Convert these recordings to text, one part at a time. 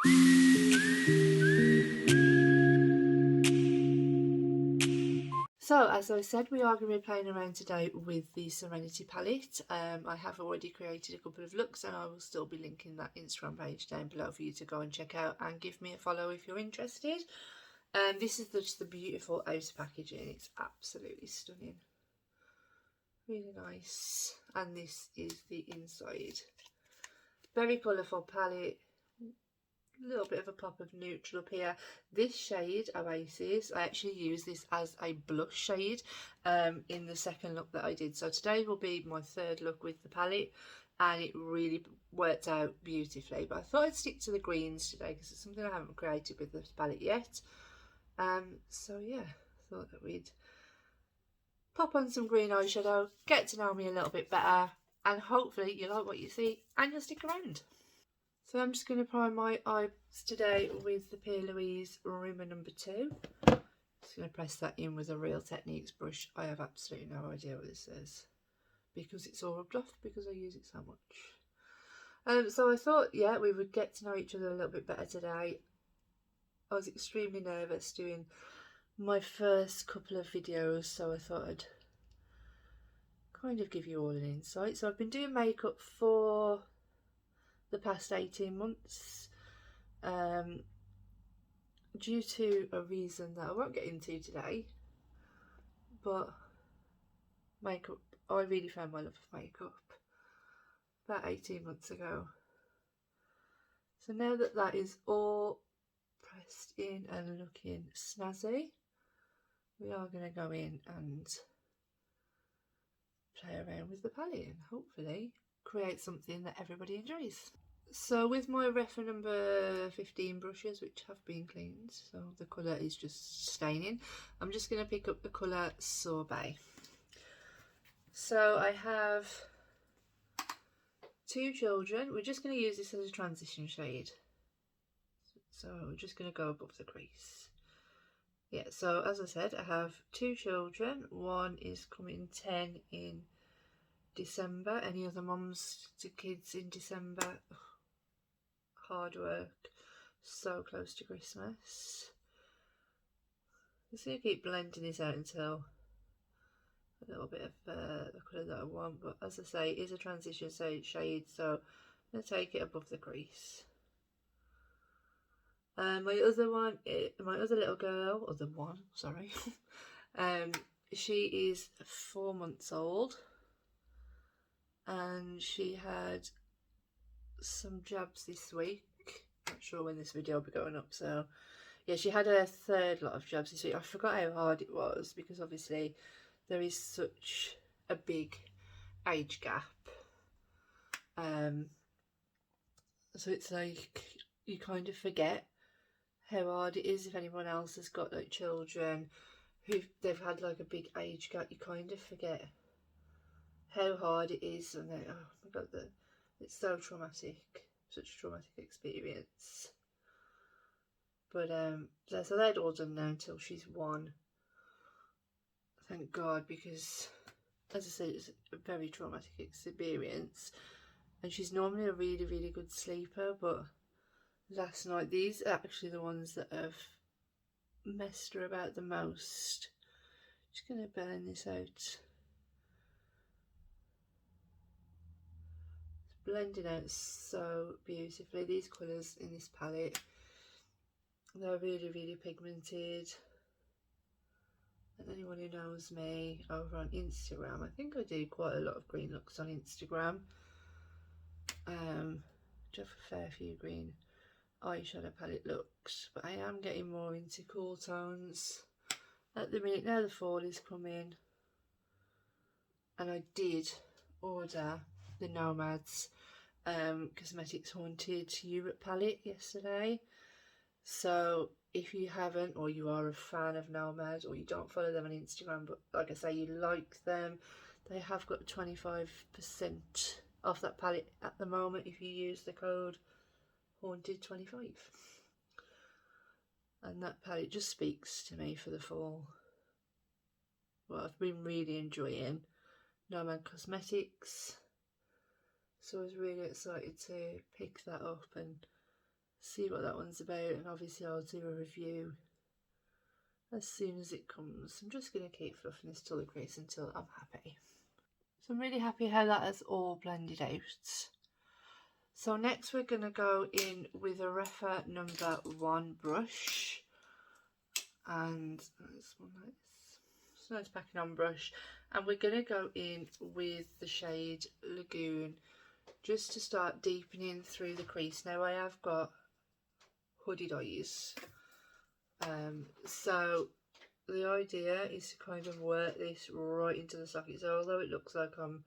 So, as I said, we are going to be playing around today with the Serenity palette. I have already created a couple of looks, and I will still be linking that Instagram page down below for you to go and check out, and give me a follow if you're interested. This is just the beautiful outer packaging. It's absolutely stunning. Really nice. And this is the inside. Very colourful palette. A little bit of a pop of neutral up here. This shade, Oasis, I actually use this as a blush shade in the second look that I did. So today will be my third look with the palette, and it really worked out beautifully. But I thought I'd stick to the greens today because it's something I haven't created with this palette yet. So yeah, thought that we'd pop on some green eyeshadow, get to know me a little bit better, and hopefully you like what you see and you'll stick around. So I'm just going to prime my eyes today with the P. Louise Rumor number 2. Just going to press that in with a Real Techniques brush. I have absolutely no idea what this is because it's all rubbed off because I use it so much. So I thought, yeah, we would get to know each other a little bit better today. I was extremely nervous doing my first couple of videos, so I thought I'd kind of give you all an insight. So I've been doing makeup for the past 18 months due to a reason that I won't get into today, but makeup, I really found my love of makeup about 18 months ago. So now that that is all pressed in and looking snazzy, we are going to go in and play around with the palette and hopefully create something that everybody enjoys. So with my Refer number 15 brushes, which have been cleaned, so the colour is just staining, I'm just going to pick up the colour Sorbet. So I have 2 children. We're just going to use this as a transition shade. So we're just going to go above the crease. Yeah, so as I said, I have 2 children. One is coming 10 in December. Any other mums to kids in December? Hard work. So close to Christmas. I'm just going to keep blending this out until a little bit of the colour that I want. But as I say, it is a transition shade, so I'm going to take it above the crease. My other little girl, she is 4 months old, and she had some jabs this week. Not sure when this video will be going up, so yeah, she had her 3rd lot of jabs this week. I forgot how hard it was because obviously there is such a big age gap. So it's like you kind of forget how hard it is if anyone else has got like children who they've had like a big age gap. You kind of forget how hard it is, and then, oh my god, it's so traumatic, such a traumatic experience. But so they're all done now until she's 1. Thank God, because as I said, it's a very traumatic experience, and she's normally a really, really good sleeper, but last night, these are actually the ones that have messed her about the most. Just going to blend this out. It's blending out so beautifully. These colours in this palette, they're really, really pigmented. And anyone who knows me over on Instagram, I think I do quite a lot of green looks on Instagram. I have a fair few green eyeshadow palette looks, but I am getting more into cool tones at the minute. Now the fall is coming, and I did order the Nomads Cosmetics Haunted Europe palette yesterday. So if you haven't, or you are a fan of Nomad, or you don't follow them on Instagram, but like I say, you like them, they have got 25% off that palette at the moment if you use the code Haunted25. And that palette just speaks to me for the fall. Well, I've been really enjoying Nomad Cosmetics, so I was really excited to pick that up and see what that one's about, and obviously I'll do a review as soon as it comes. I'm just going to keep fluffing this till the crease until I'm happy. So I'm really happy how that has all blended out. So next we're going to go in with a Refa number 1 brush, and this one, it's a nice packing on brush, and we're going to go in with the shade Lagoon just to start deepening through the crease. Now I have got hooded eyes, so the idea is to kind of work this right into the socket. So although it looks like I'm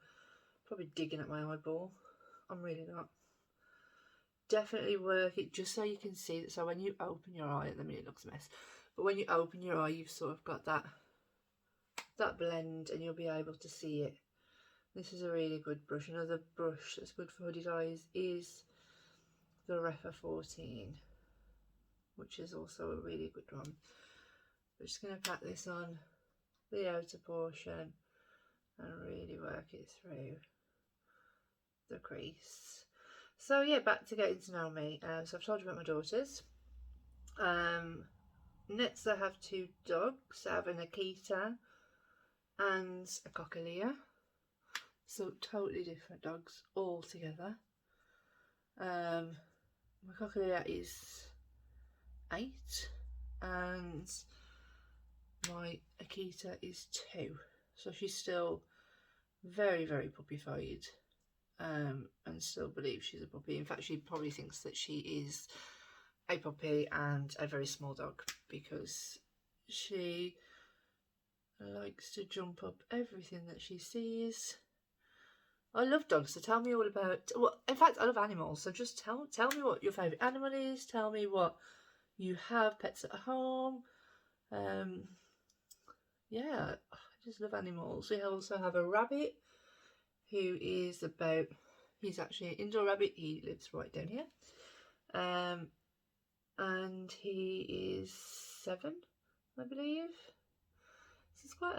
probably digging at my eyeball, I'm really not. Definitely work it just so you can see that. So when you open your eye, at the minute it looks a mess, but when you open your eye, you've sort of got that blend, and you'll be able to see it. This is a really good brush. Another brush that's good for hooded eyes is the Refa 14, which is also a really good one. We're just going to pat this on the outer portion and really work it through the crease. So yeah, back to getting to know me. So I've told you about my daughters. Next I have 2 dogs. I have an Akita and a Cockalia. So totally different dogs altogether. My Cockalia is 8 and my Akita is 2. So she's still very, very puppyified. And still believes she's a puppy. In fact, she probably thinks that she is a puppy and a very small dog, because she likes to jump up everything that she sees. I love dogs, so tell me all about, well, in fact, I love animals, so just tell me what your favourite animal is, tell me what you have, pets at home. Yeah, I just love animals. We also have a rabbit who is about, he's actually an indoor rabbit, he lives right down here, and he is 7, I believe. So it's quite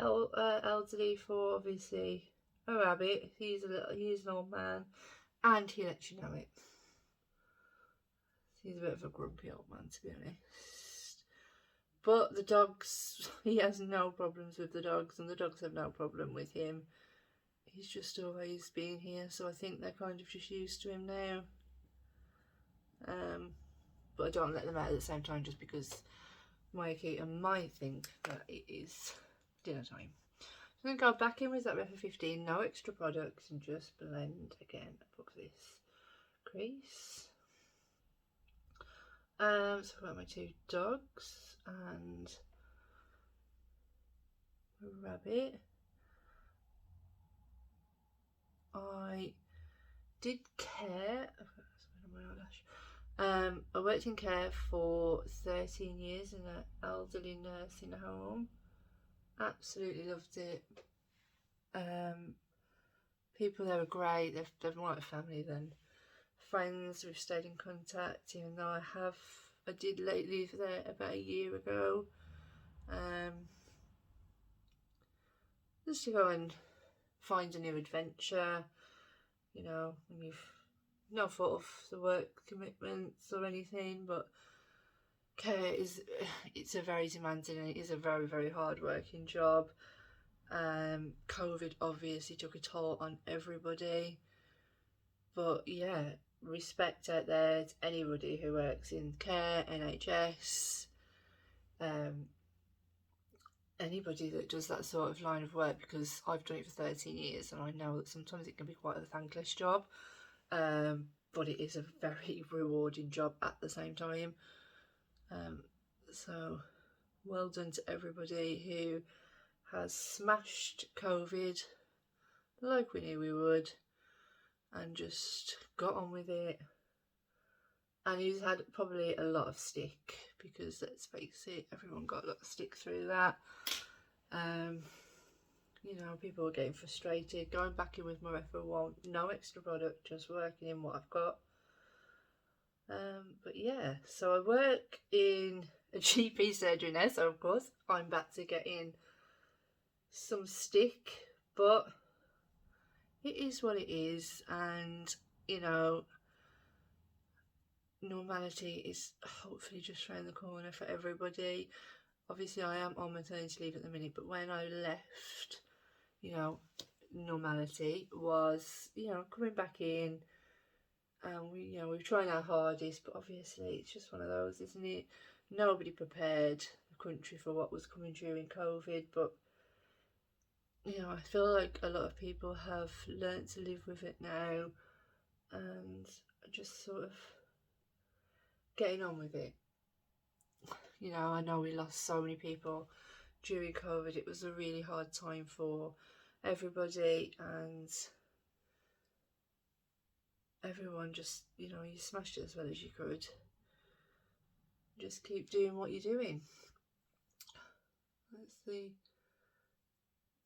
elderly for obviously a rabbit. He's an old man, and he lets you know it. He's a bit of a grumpy old man, to be honest. But the dogs, he has no problems with the dogs, and the dogs have no problem with him. He's just always been here, so I think they're kind of just used to him now. But I don't let them out at the same time, just because my Akita might think that it is dinner time. So I'm going to go back in with that Refa 15, no extra products, and just blend again above this crease. So I've got my 2 dogs and a rabbit. I did care. I worked in care for 13 years in an elderly nursing home. Absolutely loved it. People there are great. They're more like a family than friends. We've stayed in contact, even though I did leave there about a year ago. Just to go and find a new adventure, you know, when you've no thought of the work commitments or anything, but care it's a very demanding, and it is a very, very hard working job. COVID obviously took a toll on everybody, but yeah, respect out there to anybody who works in care, NHS, anybody that does that sort of line of work, because I've done it for 13 years and I know that sometimes it can be quite a thankless job, but it is a very rewarding job at the same time. So well done to everybody who has smashed COVID like we knew we would and just got on with it. And he's had probably a lot of stick, because let's face it, everyone got a lot of stick through that. You know, people are getting frustrated. Going back in with my Refa 1, no extra product, just working in what I've got. But yeah, so I work in a GP surgery now, so of course I'm back to getting some stick, but it is what it is. And you know, normality is hopefully just around the corner for everybody. Obviously I am on maternity leave at the minute, but when I left, you know, normality was, you know, coming back in, and we, you know, we're trying our hardest, but obviously it's just one of those, isn't it? Nobody prepared the country for what was coming during COVID, but you know, I feel like a lot of people have learnt to live with it now and just sort of getting on with it. You know, I know we lost so many people during COVID. It was a really hard time for everybody, and everyone just, you know, you smashed it as well as you could. Just keep doing what you're doing.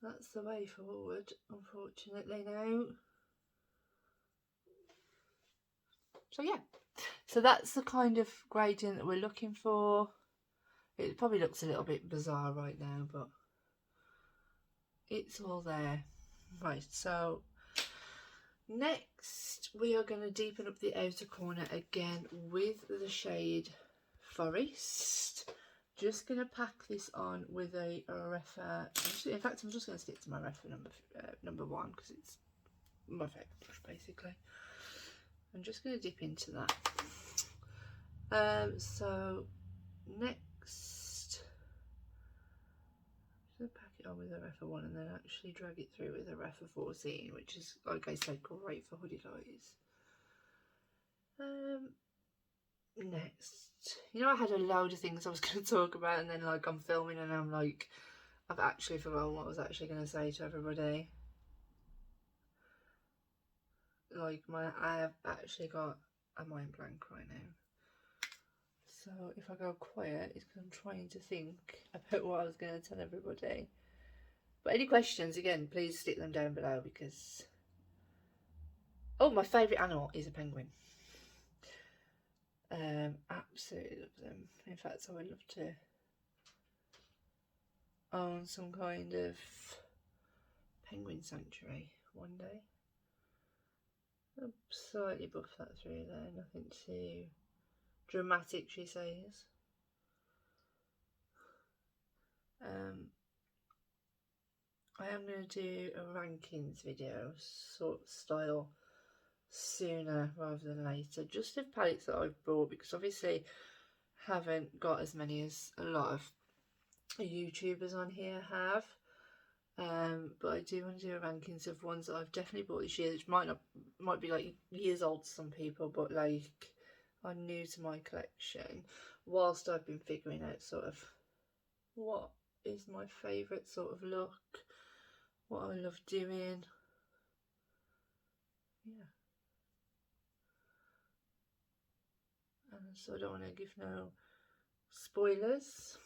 That's the way forward, unfortunately now. So yeah, so that's the kind of gradient that we're looking for. It probably looks a little bit bizarre right now, but it's all there. Right, so next we are going to deepen up the outer corner again with the shade Forest. Just going to pack this on with a Refa. In fact, I'm just going to stick to my Refa number 1 because it's my favourite brush basically. I'm just going to dip into that. So next, I'm just going to pack it on with a Refa 1 and then actually drag it through with a Refa 14, which is, like I said, great for hoodie guys. Next, you know, I had a load of things I was going to talk about, and then like I'm filming and I'm like, I've actually forgotten what I was actually going to say to everybody. Like I have actually got a mind blank right now. So if I go quiet, it's because I'm trying to think about what I was going to tell everybody. But any questions, again, please stick them down below because... Oh, my favourite animal is a penguin. Absolutely love them. In fact, I would love to own some kind of penguin sanctuary one day. I'll slightly buff that through there, nothing too dramatic, she says. I am going to do a rankings video sort of style sooner rather than later, just of palettes that I've bought, because obviously haven't got as many as a lot of YouTubers on here have. But I do want to do a rankings of ones that I've definitely bought this year, which might be like years old to some people, but like are new to my collection, whilst I've been figuring out sort of what is my favourite sort of look, what I love doing. Yeah. So I don't want to give no spoilers,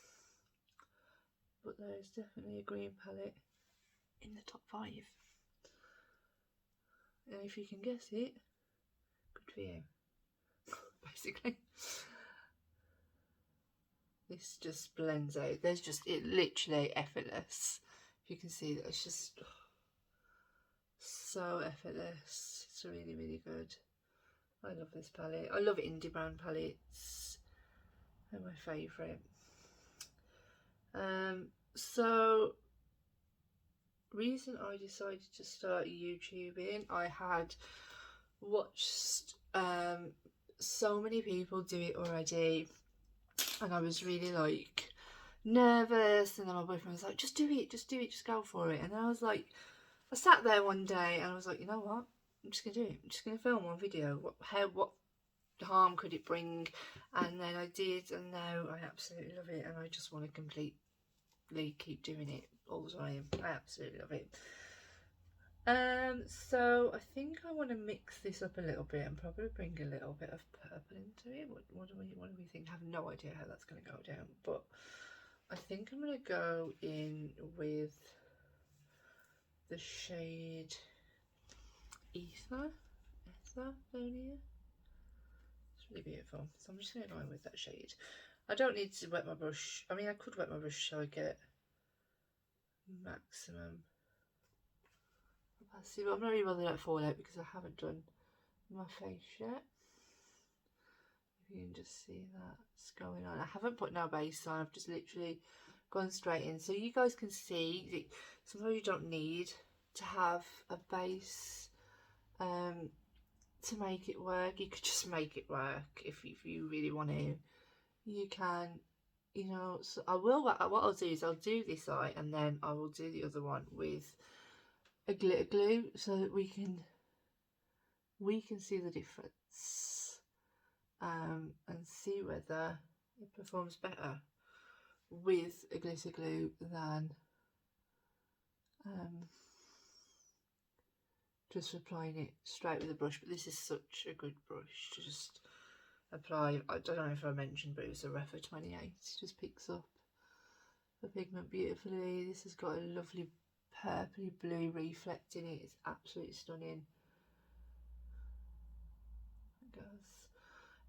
but there's definitely a green palette in the top 5. And if you can guess it, good for you. Basically. This just blends out. There's just, it literally effortless. You can see that it's just so effortless. It's really, really good. I love this palette. I love indie brand palettes. They're my favourite. So reason I decided to start YouTubing, I had watched so many people do it already, and I was really like nervous, and then my boyfriend was like, just do it, just go for it. And then I was like, I sat there one day and I was like, you know what, I'm just gonna do it. I'm just gonna film one video. What harm could it bring? And then I did, and now I absolutely love it, and I just want to completely keep doing it all the time. I absolutely love it. So I think I want to mix this up a little bit and probably bring a little bit of purple into it. What do we think? I have no idea how that's going to go down, but I think I'm going to go in with the shade Ether down here. It's really beautiful. So I'm just going to go in with that shade. I don't need to wet my brush. I mean, I could wet my brush so I get maximum opacity, but I'm not really bothered at fallout because I haven't done my face yet. You can just see that's going on. I haven't put no base on, I've just literally gone straight in. So you guys can see that sometimes you don't need to have a base to make it work. You could just make it work if you really want to. You can, you know, so I will, what I'll do is I'll do this eye and then I will do the other one with a glitter glue so that we can see the difference and see whether it performs better with a glitter glue than just applying it straight with a brush. But this is such a good brush to just apply. I don't know if I mentioned, but it was a Refa 28. It just picks up the pigment beautifully. This has got a lovely purpley blue reflect in it. It's absolutely stunning.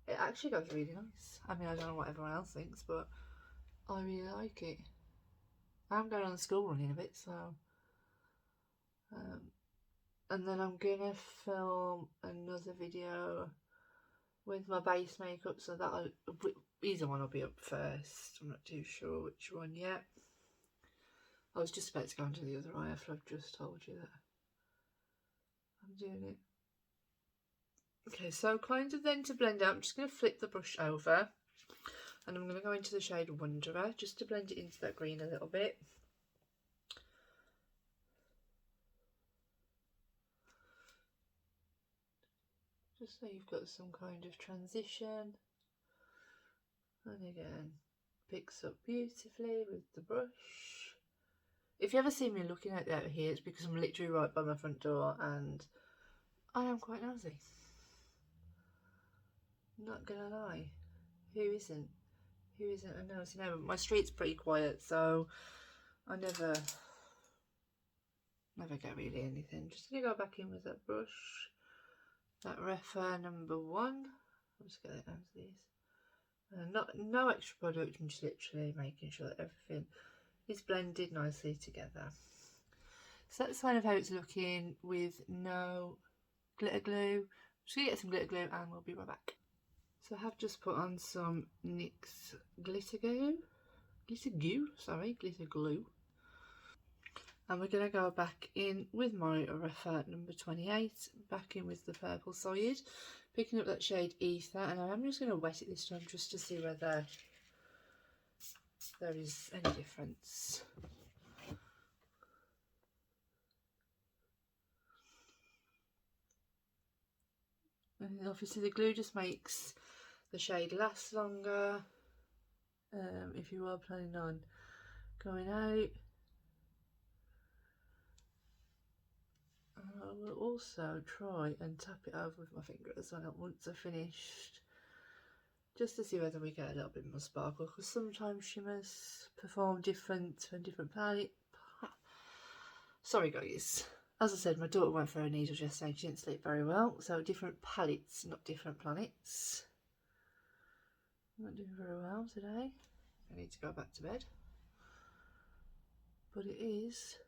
It actually goes really nice. I mean, I don't know what everyone else thinks, but I really like it. I'm going on the school run in a bit, so and then I'm gonna film another video with my base makeup, so that'll, either one will be up first. I'm not too sure which one yet. I was just about to go into the other eye after I've just told you that I'm doing it. Okay, so kind of then to blend out, I'm just going to flip the brush over and I'm going to go into the shade Wanderer just to blend it into that green a little bit. Just so you've got some kind of transition. And again, picks up beautifully with the brush. If you ever see me looking out here, it's because I'm literally right by my front door and I am quite nosy. Not gonna lie. Who isn't? Who isn't a nosy neighbour? My street's pretty quiet, so I never get really anything. Just gonna go back in with that brush. That Refa number 1. I'll just get it down to these. No extra product, I'm just literally making sure that everything is blended nicely together. So that's kind of how it's looking with no glitter glue. I'm just gonna get some glitter glue and we'll be right back. So I have just put on some NYX glitter glue. Glitter glue. And we're going to go back in with my Refa number 28, back in with the purple side, picking up that shade Ether, and I'm just going to wet it this time just to see whether there is any difference. And obviously the glue just makes the shade last longer if you are planning on going out. I will also try and tap it over with my finger as well once I've finished, just to see whether we get a little bit more sparkle, because sometimes shimmers perform different on different palettes. Sorry guys, as I said, my daughter went for her needles yesterday, she didn't sleep very well, so different palettes, not different planets. I'm not doing very well today. I need to go back to bed, but it is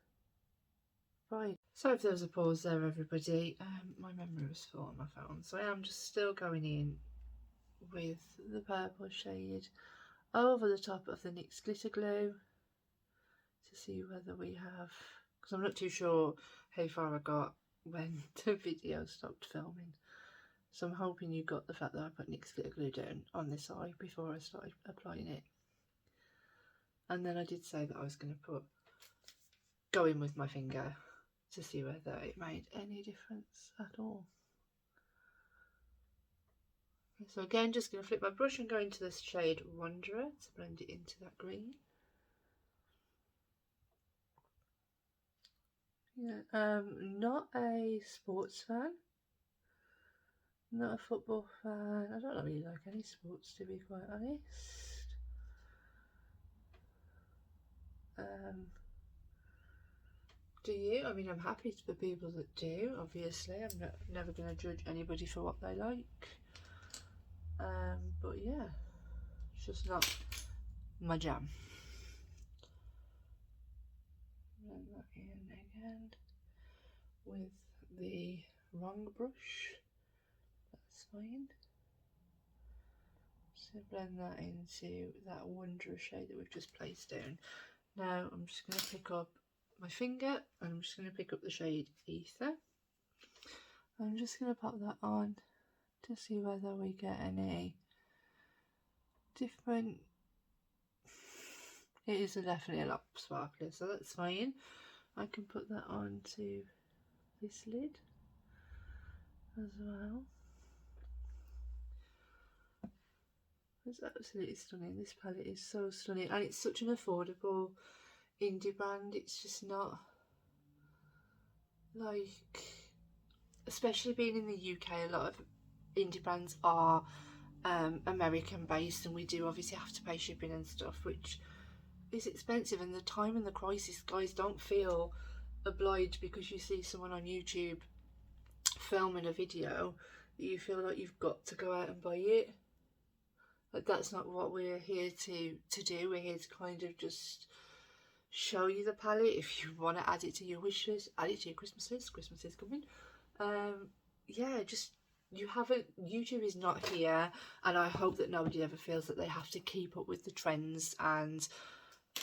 Friday. So if there was a pause there, everybody, my memory was full on my phone, so I am just still going in with the purple shade over the top of the NYX glitter glue to see whether we have, because I'm not too sure how far I got when the video stopped filming, so I'm hoping you got the fact that I put NYX glitter glue down on this eye before I started applying it. And then I did say that I was going to go in with my finger to see whether it made any difference at all. So again, just going to flip my brush and go into this shade Wanderer to blend it into that green. Yeah, not a sports fan, not a football fan. I don't really like any sports, to be quite honest. Do you? I mean, I'm happy for people that do, obviously. I'm never going to judge anybody for what they like. But yeah, it's just not my jam. Blend that in again with the wrong brush. That's fine. to blend that into that wondrous shade that we've just placed down. Now I'm just going to pick up my finger and I'm just going to pick up the shade Ether. I'm just going to pop that on to see whether we get any different. It is definitely a lot sparklier, so that's fine. I can put that on to this lid as well. It's absolutely stunning. This palette is so stunning, and it's such an affordable indie brand. It's just not like, especially being in the UK, a lot of indie brands are American based, and we do obviously have to pay shipping and stuff, which is expensive. And the time and the crisis, guys, don't feel obliged because you see someone on YouTube filming a video that you feel like you've got to go out and buy it. Like, that's not what we're here to do. We're here to kind of just show you the palette. If you want to add it to your wish list, add it to your Christmas list. Christmas is coming. Yeah, just, you haven't, YouTube is not here, and I hope that nobody ever feels that they have to keep up with the trends and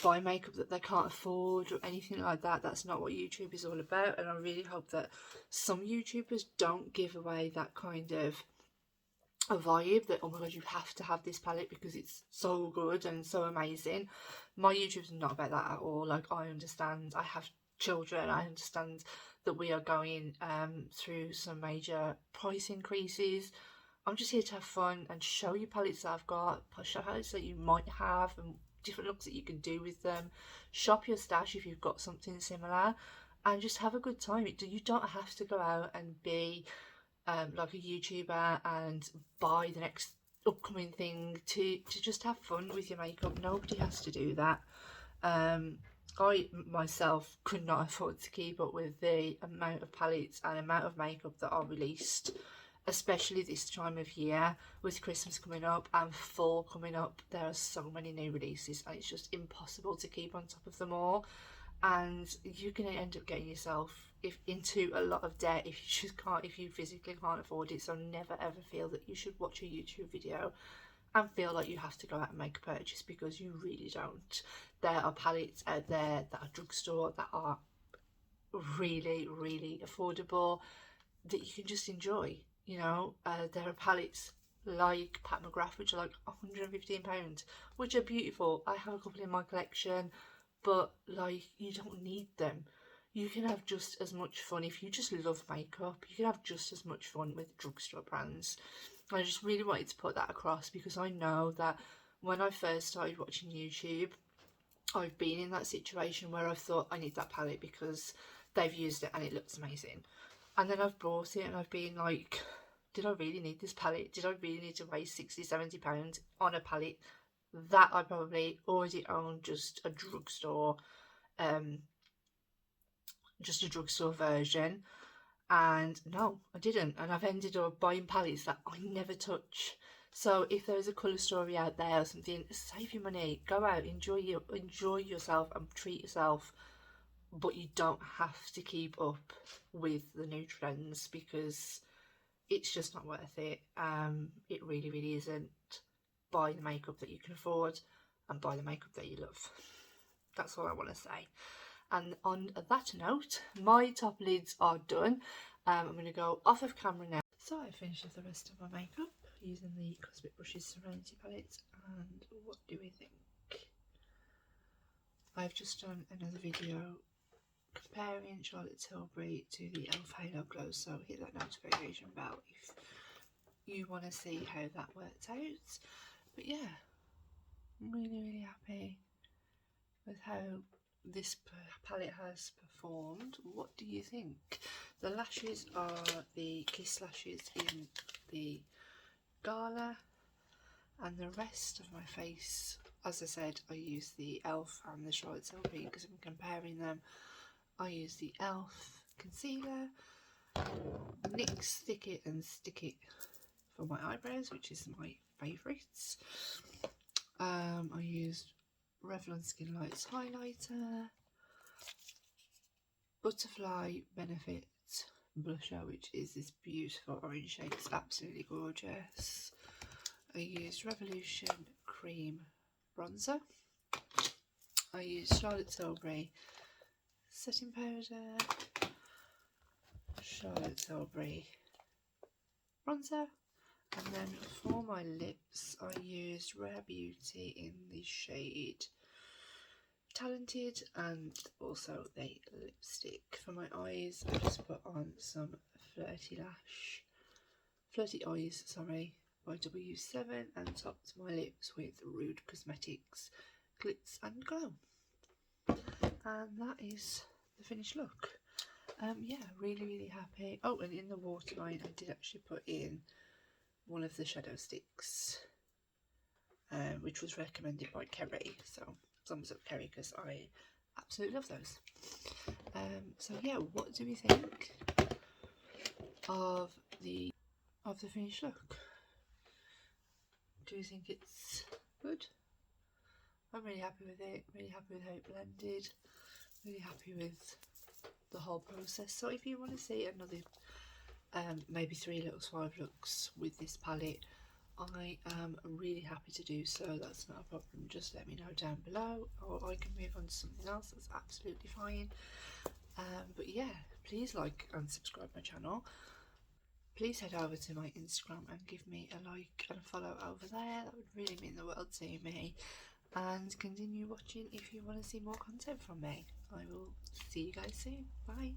buy makeup that they can't afford or anything like that. That's not what YouTube is all about, and I really hope that some YouTubers don't give away that kind of a vibe that, oh my god, you have to have this palette because it's so good and so amazing. My YouTube's not about that at all. Like, I understand, I have children, I understand that we are going through some major price increases. I'm just here to have fun and show you palettes that I've got, show palettes that you might have and different looks that you can do with them. Shop your stash if you've got something similar, and just have a good time. You don't have to go out and be like a YouTuber and buy the next upcoming thing to just have fun with your makeup. Nobody has to do that. I myself could not afford to keep up with the amount of palettes and amount of makeup that are released, especially this time of year with Christmas coming up and fall coming up. There are so many new releases and it's just impossible to keep on top of them all, and you're going to end up getting yourself into a lot of debt if you physically can't afford it. So never ever feel that you should watch a YouTube video and feel like you have to go out and make a purchase, because you really don't. There are palettes out there that are drugstore that are really, really affordable that you can just enjoy. You know, there are palettes like Pat McGrath which are like £115, which are beautiful. I have a couple in my collection, but like, you don't need them. You can have just as much fun if you just love makeup. You can have just as much fun with drugstore brands. I just really wanted to put that across, because I know that when I first started watching YouTube, I've been in that situation where I've thought, I need that palette because they've used it and it looks amazing. And then I've bought it and I've been like, did I really need this palette? Did I really need to waste £60–70 on a palette that I probably already own, just a drugstore version? And no, I didn't, and I've ended up buying palettes that I never touch. So if there's a colour story out there or something, save your money, go out, enjoy yourself and treat yourself, but you don't have to keep up with the new trends, because it's just not worth it. It really, really isn't. Buy the makeup that you can afford and buy the makeup that you love. That's all I want to say. And on that note, my top lids are done. I'm going to go off of camera now. So I finished the rest of my makeup using the Cosmic Brushes Serenity palette, and what do we think? I've just done another video comparing Charlotte Tilbury to the e.l.f. Halo Glow, so hit that notification bell if you want to see how that worked out. But yeah, I'm really, really happy with how this palette has performed. What do you think? The lashes are the Kiss lashes in the Gala, and the rest of my face, as I said, I use the e.l.f. and the Charlotte Tilbury, because I'm comparing them. I use the e.l.f. concealer, NYX Thick It and Stick It for my eyebrows, which is my favourites. I used Revlon Skin Lights highlighter, Butterfly Benefit blusher, which is this beautiful orange shade. It's absolutely gorgeous. I used Revolution Cream Bronzer. I used Charlotte Tilbury Setting Powder, Charlotte Tilbury Bronzer, and then for my lips I used Rare Beauty in the shade Talented, and also a lipstick. For my eyes I just put on some Flirty Eyes, by W7, and topped my lips with Rude Cosmetics Glitz and Glow. And that is the finished look. Yeah, really happy. Oh, and in the waterline I did actually put in one of the shadow sticks, which was recommended by Kerry, so thumbs up Kerry, because I absolutely love those. So yeah, what do we think of the finished look? Do you think it's good? I'm really happy with it, really happy with how it blended, really happy with the whole process. So if you want to see another maybe 3 looks, 5 looks with this palette, I am really happy to do so. That's not a problem. Just let me know down below, or I can move on to something else. That's absolutely fine. But yeah, please like and subscribe my channel. Please head over to my Instagram and give me a like and a follow over there. That would really mean the world to me. And continue watching if you want to see more content from me. I will see you guys soon. Bye.